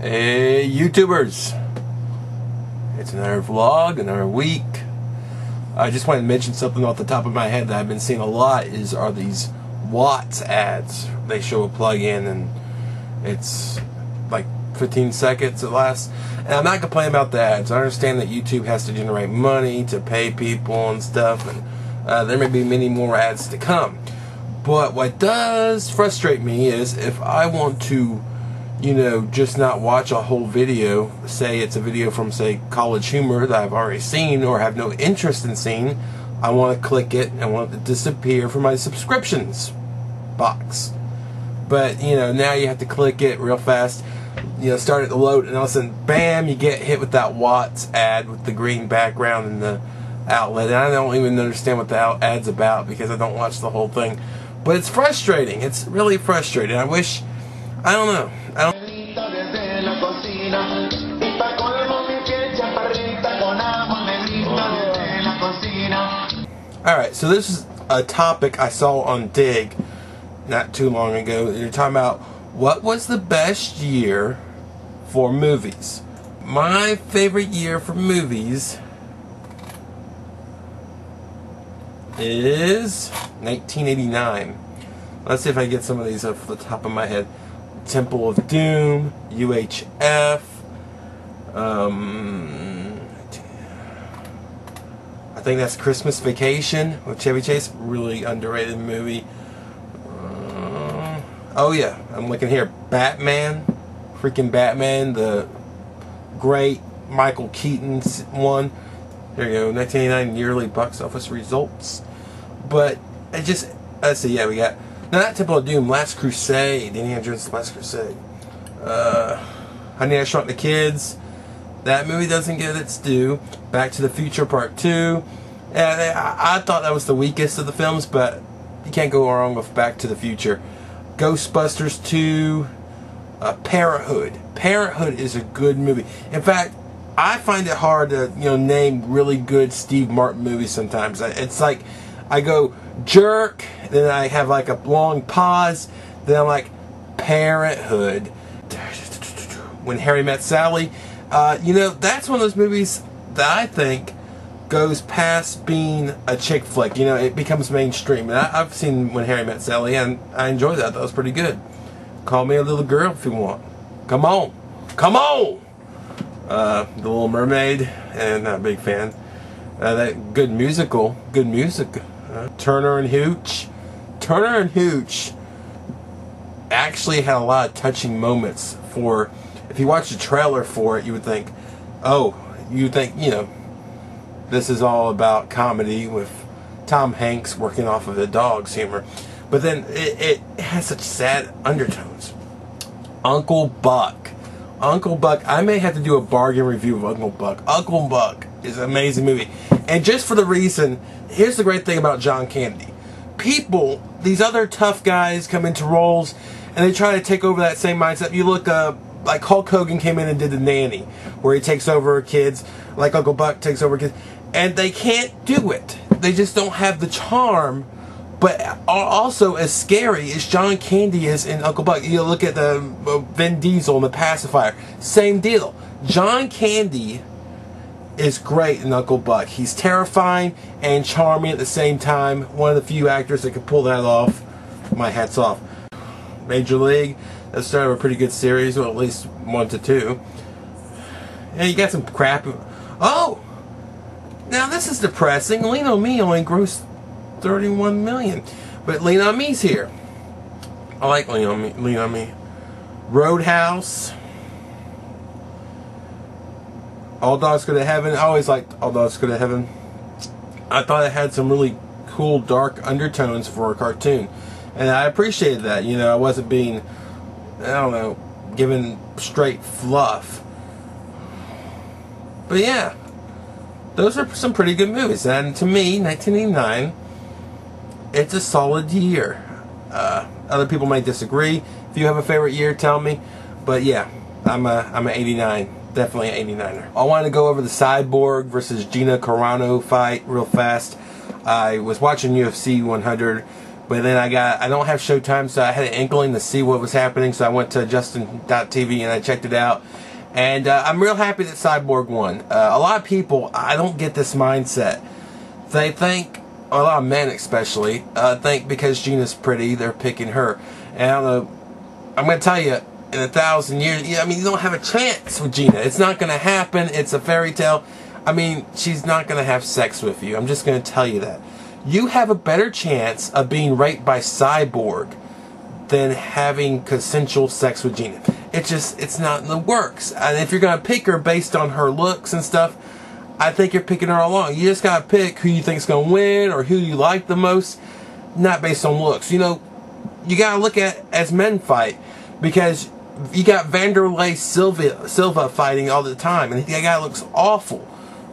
Hey YouTubers, it's another vlog, another week. I just wanted to mention something off the top of my head that I've been seeing a lot are these Watts ads. They show a plug-in and it's like 15 seconds at last. And I'm not complaining about the ads. I understand that YouTube has to generate money to pay people and stuff, and there may be many more ads to come. But what does frustrate me is if I want to, just not watch a whole video, say it's a video from, say, College Humor that I've already seen or have no interest in seeing, I want to click it and want it to disappear from my subscriptions box. But, now you have to click it real fast, start it to load, and all of a sudden, bam, you get hit with that Watts ad with the green background and the outlet. And I don't even understand what the ad's about because I don't watch the whole thing. But it's frustrating. It's really frustrating. I wish, I don't know. Alright, so this is a topic I saw on Dig not too long ago. You're talking about what was the best year for movies. My favorite year for movies is 1989. Let's see if I can get some of these off the top of my head. Temple of Doom, UHF, I think that's Christmas Vacation with Chevy Chase. Really underrated movie. Oh yeah, I'm looking here. Batman, freaking Batman, the great Michael Keaton one. There you go, 1989 yearly box office results. But it just, let's see, yeah, we got, now not Temple of Doom, Last Crusade, Indiana Jones' Last Crusade. Honey, I Shrunk the Kids. That movie doesn't get its due. Back to the Future Part 2. I thought that was the weakest of the films, but you can't go wrong with Back to the Future. Ghostbusters 2. Parenthood. Parenthood is a good movie. In fact, I find it hard to, name really good Steve Martin movies sometimes. It's like, I go Jerk, then I have like a long pause, then I'm like, Parenthood. When Harry Met Sally. That's one of those movies that I think goes past being a chick flick. It becomes mainstream. And I've seen When Harry Met Sally, and I enjoyed that. That was pretty good. Call Me a Little Girl if you want. Come on. Come on! The Little Mermaid, and not a big fan. That good musical. Good music. Turner and Hooch. Turner and Hooch actually had a lot of touching moments for... If you watch the trailer for it, you would think, this is all about comedy with Tom Hanks working off of the dog's humor. But then it has such sad undertones. Uncle Buck. Uncle Buck, I may have to do a bargain review of Uncle Buck. Uncle Buck is an amazing movie. And just for the reason, here's the great thing about John Candy. People, these other tough guys come into roles and they try to take over that same mindset. You look like Hulk Hogan came in and did The Nanny, where he takes over kids, like Uncle Buck takes over kids, and they can't do it. They just don't have the charm, but also as scary as John Candy is in Uncle Buck. You look at the Vin Diesel and the Pacifier, same deal. John Candy is great in Uncle Buck. He's terrifying and charming at the same time. One of the few actors that can pull that off. My hat's off. Major League. That started a pretty good series, well, at least 1 to 2. Yeah, you got some crap. Oh! Now this is depressing. Lean on Me only grossed $31 million. But Lean on Me's here. I like Lean on Me. Lean on Me. Roadhouse. All Dogs Go to Heaven. I always liked All Dogs Go to Heaven. I thought it had some really cool dark undertones for a cartoon. And I appreciated that. I wasn't being... I don't know, given straight fluff. But yeah, those are some pretty good movies. And to me, 1989, it's a solid year. Other people might disagree. If you have a favorite year, tell me. But yeah, I'm an 89. Definitely an 89er. I wanted to go over the Cyborg versus Gina Carano fight real fast. I was watching UFC 100 But then I don't have Showtime, so I had an inkling to see what was happening, so I went to Justin.tv and I checked it out. And I'm real happy that Cyborg won. A lot of people, I don't get this mindset. They think, a lot of men especially, think because Gina's pretty, they're picking her. And I don't know, I'm going to tell you, in 1,000 years, I mean, you don't have a chance with Gina. It's not going to happen. It's a fairy tale. I mean, she's not going to have sex with you. I'm just going to tell you that. You have a better chance of being raped by Cyborg than having consensual sex with Gina. It's not in the works. And if you're going to pick her based on her looks and stuff, I think you're picking her along. You just got to pick who you think's going to win or who you like the most, not based on looks. You know, you got to look at as men fight, because you got Vanderlei Silva fighting all the time, and the guy looks awful,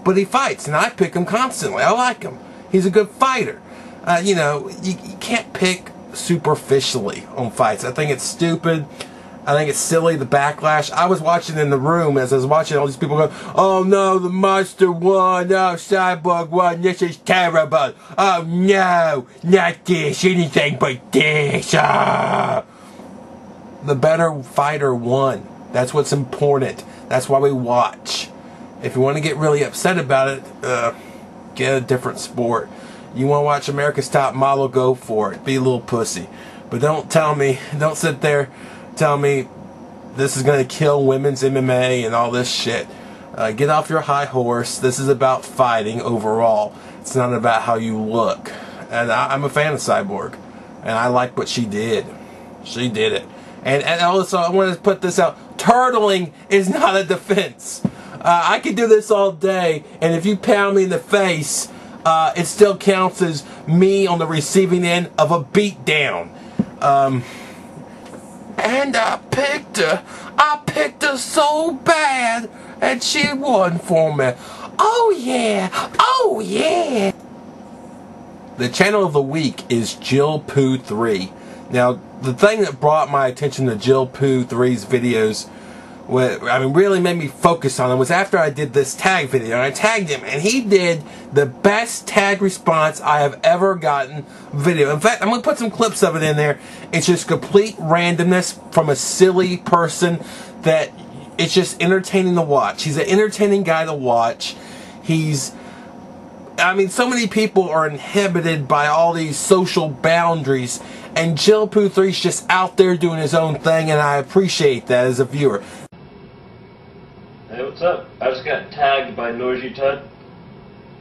but he fights, and I pick him constantly. I like him. He's a good fighter. You know, you can't pick superficially on fights. I think it's stupid. I think it's silly, the backlash. I was watching in the room as I was watching all these people go, "Oh no, the monster won. Oh, Cyborg won. This is terrible. Oh no, not this. Anything but this." Ah. The better fighter won. That's what's important. That's why we watch. If you want to get really upset about it, get a different sport. You want to watch America's Top Model, go for it. Be a little pussy. But don't sit there tell me this is going to kill women's MMA and all this shit. Get off your high horse. This is about fighting overall. It's not about how you look. And I'm a fan of Cyborg. And I like what she did. She did it. And also, I want to put this out. Turtling is not a defense. I could do this all day, and if you pound me in the face, it still counts as me on the receiving end of a beatdown. And I picked her so bad, and she won for me. Oh yeah, oh yeah. The channel of the week is Jill Poo 3. Now, the thing that brought my attention to Jill Poo 3's videos, really made me focus on him, was after I did this tag video. And I tagged him, and he did the best tag response I have ever gotten video. In fact, I'm going to put some clips of it in there. It's just complete randomness from a silly person that it's just entertaining to watch. He's an entertaining guy to watch. So many people are inhibited by all these social boundaries, and Jill Poo 3's just out there doing his own thing, and I appreciate that as a viewer. Hey, what's up? I just got tagged by Noisy Tut.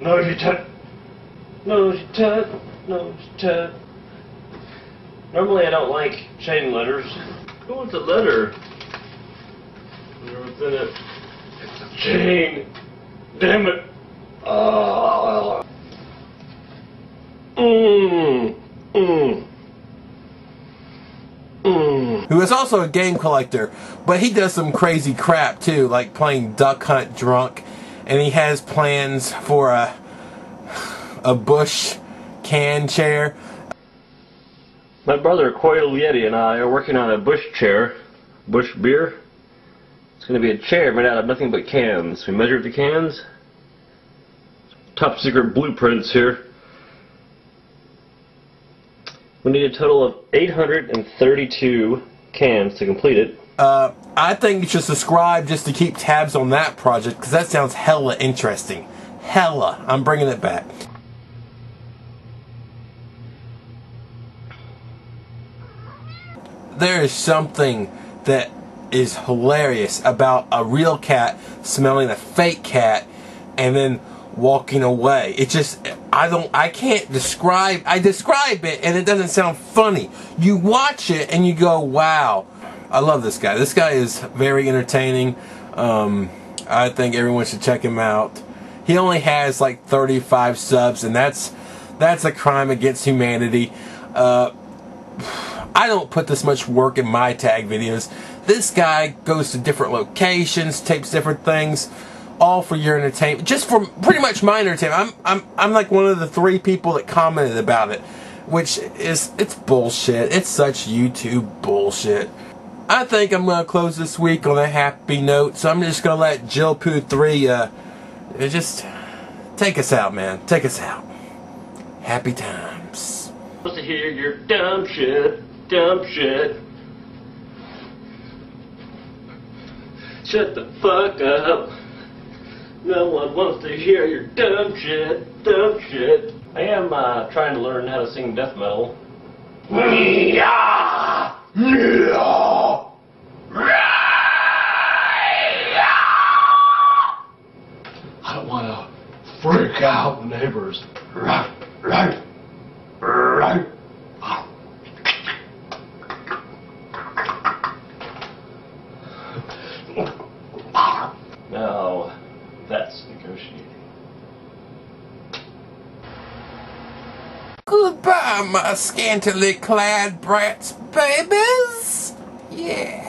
Noisy Tut. Noisy Tut. Noisy Tut. Normally I don't like chain letters. Who wants a letter? I wonder what's in it. It's a chain. Damn it. Oh. Who is also a game collector, but he does some crazy crap too, like playing Duck Hunt drunk, and he has plans for a Bush can chair. My brother Coil Yeti and I are working on a Bush chair, Bush beer. It's going to be a chair made out of nothing but cans. We measured the cans. Top secret blueprints here. We need a total of 832 cans to complete it. I think you should subscribe just to keep tabs on that project, because that sounds hella interesting. Hella. I'm bringing it back. There is something that is hilarious about a real cat smelling a fake cat and then walking away. It just, I can't describe, I describe it and it doesn't sound funny. You watch it and you go, wow, I love this guy. This guy is very entertaining. I think everyone should check him out. He only has like 35 subs, and that's a crime against humanity. I don't put this much work in my tag videos. This guy goes to different locations, tapes different things, all for your entertainment, just for pretty much my entertainment. I'm like one of the 3 people that commented about it, which is, it's bullshit. It's such YouTube bullshit. I think I'm gonna close this week on a happy note, so I'm just gonna let Jill Poo 3 just take us out, man. Take us out. Happy times. hear your dumb shit. Dumb shit. Shut the fuck up. No one wants to hear your dumb shit. Dumb shit. I am trying to learn how to sing death metal. I don't want to freak out the neighbors. Right. Now, that's negotiating. Goodbye, my scantily clad brats, babies. Yeah.